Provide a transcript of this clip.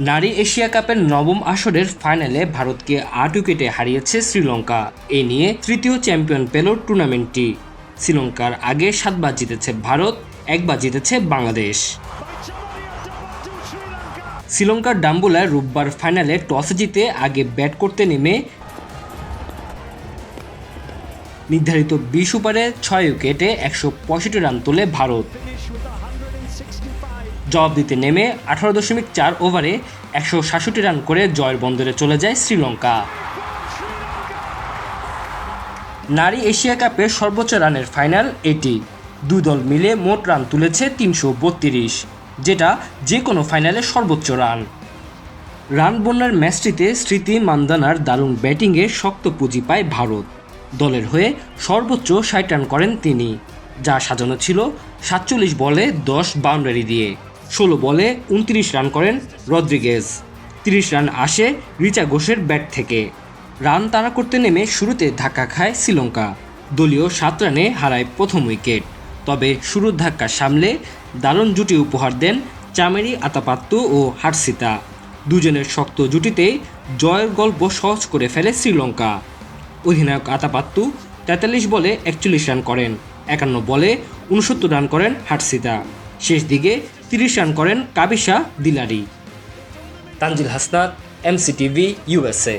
নারী এশিয়া কাপের নবম আসরের ফাইনালে ভারতকে ৮ উইকেটে হারিয়েছে শ্রীলঙ্কা। এ নিয়ে তৃতীয় চ্যাম্পিয়ন পেল টুর্নামেন্টটি। শ্রীলঙ্কার আগে ৭ বার জিতেছে ভারত, ১ বার জিতেছে বাংলাদেশ। শ্রীলঙ্কার ডাম্বুলায় রোববার ফাইনালে টসে জিতে আগে ব্যাট করতে নেমে নির্ধারিত ২০ ওভারে ৬ উইকেটে ১৬৫ রান তোলে ভারত। জবাব দিতে নেমে ১৮.৪ ওভারে ১৬৭ রান করে জয়ের বন্দরে চলে যায় শ্রীলঙ্কা। নারী এশিয়া কাপের সর্বোচ্চ রানের ফাইনাল এটি। দুই দল মিলে মোট রান তুলেছে ৩৩২, যেটা যে কোনো ফাইনালে সর্বোচ্চ রান। রান বন্যার ম্যাচটিতে স্মৃতি মান্দানার দারুণ ব্যাটিংয়ে শক্ত পুঁজি পায় ভারত। দলের হয়ে সর্বোচ্চ ৬০ রান করেন তিনি, যা সাজানো ছিল ৪৭ বলে ১০ বাউন্ডারি দিয়ে। ১৬ বলে ২৯ রান করেন রদ্রিগেজ। ৩০ রান আসে রিচা ঘোষের ব্যাট থেকে। রান তাড়া করতে নেমে শুরুতে ধাক্কা খায় শ্রীলঙ্কা। দলীয় ৭ রানে হারায় প্রথম উইকেট। তবে শুরুর ধাক্কা সামলে দারুণ জুটি উপহার দেন চামেরি আতাপাত্তু ও হার্সিতা। দুজনের শক্ত জুটিতেই জয়ের গল্প সহজ করে ফেলে শ্রীলঙ্কা। অধিনায়ক আতাপাত্তু ৪৩ বলে ৪১ রান করেন, ৫১ বলে ৬৯ রান করেন হার্সিতা। শেষ দিকে ৩০ রান করেন কাবিসা দিলারি। Tanzil Hasnat, MCTV, USA।